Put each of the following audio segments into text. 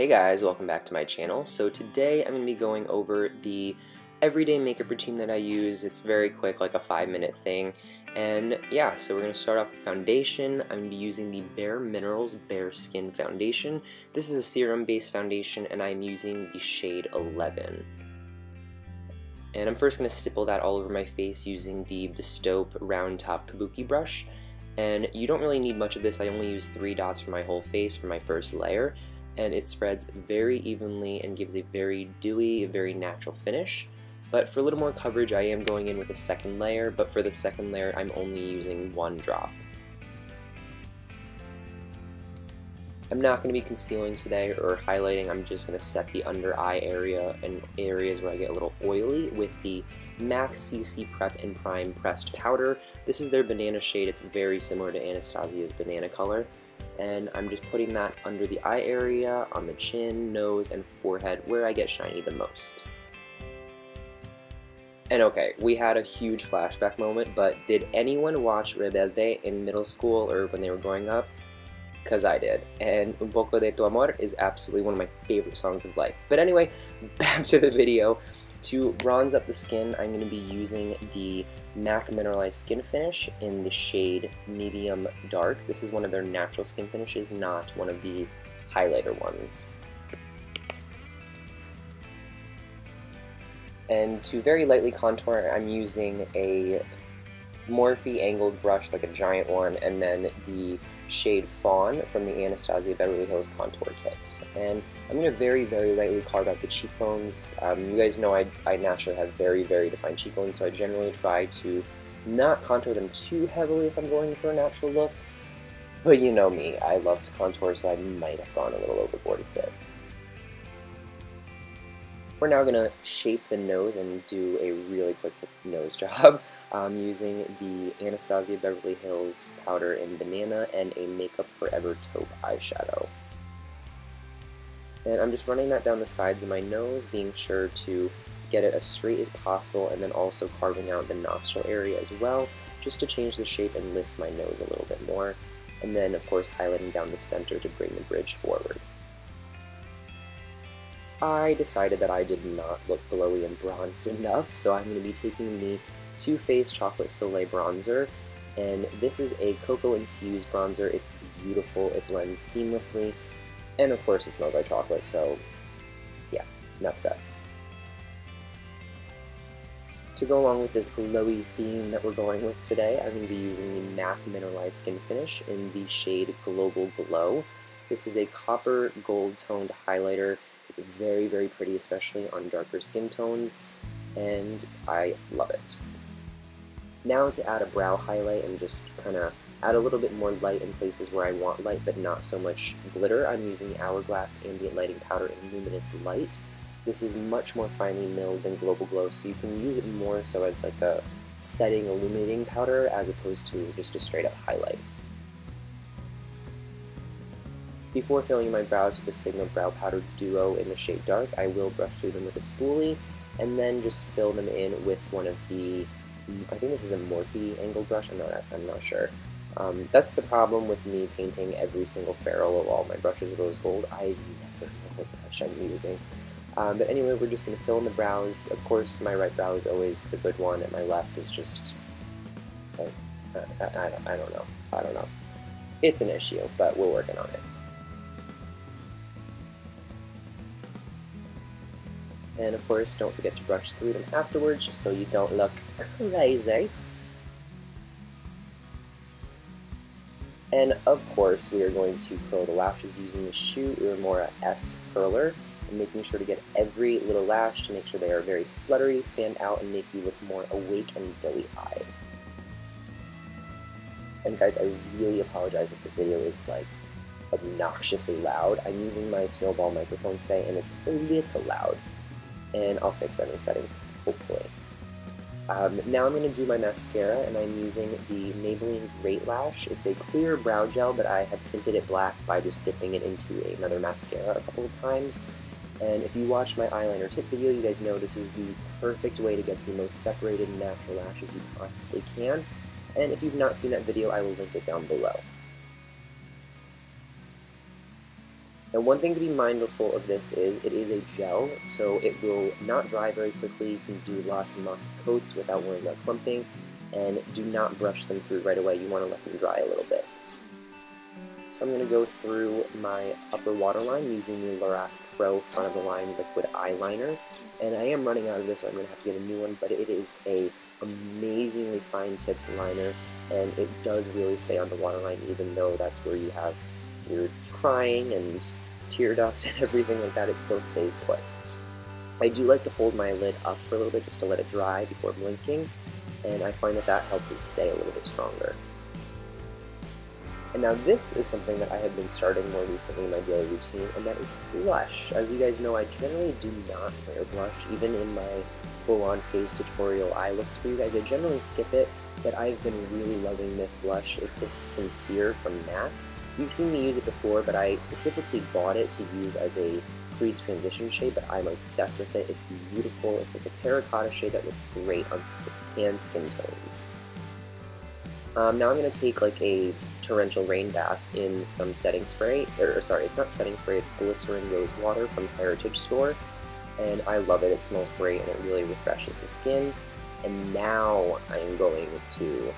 Hey guys, welcome back to my channel. So today I'm going to be going over the everyday makeup routine that I use. It's very quick, like a 5-minute thing. And yeah, so we're going to start off with foundation. I'm going to be using the bareMinerals bareSkin foundation. This is a serum based foundation and I'm using the shade 11. And I'm first going to stipple that all over my face using the Bestowp round top kabuki brush. And you don't really need much of this. I only use 3 dots for my whole face for my first layer. And it spreads very evenly and gives a very dewy, very natural finish. But for a little more coverage, I am going in with a second layer, but for the second layer, I'm only using 1 drop. I'm not going to be concealing today or highlighting. I'm just going to set the under eye area and areas where I get a little oily with the MAC CC Prep and Prime Pressed Powder. This is their Banana shade. It's very similar to Anastassia's Banana color. And I'm just putting that under the eye area, on the chin, nose, and forehead where I get shiny the most. And okay, we had a huge flashback moment, but did anyone watch Rebelde in middle school or when they were growing up? Because I did. And Un poco de tu amor is absolutely one of my favorite songs of life. But anyway, back to the video. To bronze up the skin, I'm going to be using the MAC Mineralize Skinfinish in the shade Medium Dark. This is one of their natural skin finishes, not one of the highlighter ones. And to very lightly contour, I'm using a Morphe angled brush, like a giant one, and then the shade Fawn from the Anastassia Beverly Hills Contour Kit. And I'm going to very, very lightly carve out the cheekbones. You guys know I naturally have very, very defined cheekbones, so I generally try to not contour them too heavily if I'm going for a natural look. But you know me, I love to contour, so I might have gone a little overboard with it. We're now going to shape the nose and do a really quick nose job. Using the Anastassia Beverly Hills powder in Banana and a Makeup Forever taupe eyeshadow. And I'm just running that down the sides of my nose, being sure to get it as straight as possible, and then also carving out the nostril area as well, just to change the shape and lift my nose a little bit more. And then, of course, highlighting down the center to bring the bridge forward. I decided that I did not look glowy and bronzed enough, so I'm going to be taking the Too Faced Chocolate Soleil bronzer, and this is a cocoa infused bronzer. It's beautiful, it blends seamlessly, and of course it smells like chocolate, so yeah, enough said. To go along with this glowy theme that we're going with today, I'm going to be using the MAC Mineralize Skin Finish in the shade Global Glow. This is a copper gold toned highlighter. It's very, very pretty, especially on darker skin tones, and I love it. Now to add a brow highlight and just kind of add a little bit more light in places where I want light but not so much glitter, I'm using the Hourglass Ambient Lighting Powder in Luminous Light. This is much more finely milled than Global Glow, so you can use it more so as like a setting illuminating powder as opposed to just a straight up highlight. Before filling my brows with the Sigma Brow Powder Duo in the shade Dark, I will brush through them with a spoolie and then just fill them in with one of the, I think this is a Morphe angled brush, I'm not sure. That's the problem with me painting every single ferrule of all my brushes rose gold. I never know what brush I'm using. But anyway, we're just going to fill in the brows. Of course, my right brow is always the good one, and my left is just, I don't know. It's an issue, but we're working on it. And of course, don't forget to brush through them afterwards, just so you don't look crazy. And of course, we are going to curl the lashes using the Shu Uemura S curler, and making sure to get every little lash to make sure they are very fluttery, fanned out, and make you look more awake and doughy-eyed. And guys, I really apologize if this video is like obnoxiously loud. I'm using my Snowball microphone today, and it's a little loud. And I'll fix that in the settings, hopefully. Now I'm going to do my mascara, and I'm using the Maybelline Great Lash. It's a clear brow gel, but I have tinted it black by just dipping it into another mascara a couple of times. And if you watched my eyeliner tip video, you guys know this is the perfect way to get the most separated natural lashes you possibly can. And if you've not seen that video, I will link it down below. And one thing to be mindful of this is it is a gel, so it will not dry very quickly. You can do lots and lots of coats without worrying about clumping, and do not brush them through right away. You want to let them dry a little bit. So I'm going to go through my upper waterline using the LORAC Pro front of the line liquid eyeliner, and I am running out of this, so I'm going to have to get a new one, but it is a amazingly fine tipped liner, and it does really stay on the waterline even though that's where you have your crying and tear ducts and everything like that. It still stays put. I do like to hold my lid up for a little bit just to let it dry before blinking, and I find that that helps it stay a little bit stronger. And now this is something that I have been starting more recently in my daily routine, and that is blush. As you guys know, I generally do not wear blush, even in my full-on face tutorial eye looks for you guys. I generally skip it, but I've been really loving this blush. This is Sincere from MAC. You've seen me use it before, but I specifically bought it to use as a crease transition shade, but I'm obsessed with it. It's beautiful. It's like a terracotta shade that looks great on tan skin tones. Now I'm going to take like a torrential rain bath in some setting spray, or sorry, it's not setting spray, it's Glycerin Rosewater from Heritage Store, and I love it. It smells great and it really refreshes the skin. And now I'm going to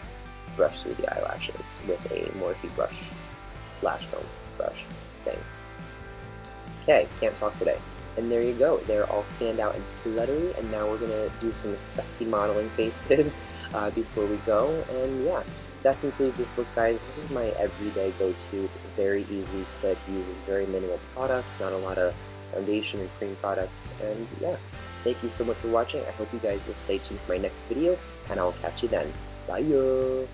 brush through the eyelashes with a Morphe brush, lash comb brush thing. Okay, can't talk today. And there you go, they're all fanned out and fluttery, and now we're gonna do some sexy modeling faces before we go, and yeah, that concludes this look, guys. This is my everyday go-to. It's very easy, quick, uses very minimal products, not a lot of foundation and cream products, and yeah, thank you so much for watching. I hope you guys will stay tuned for my next video, and I'll catch you then. Bye!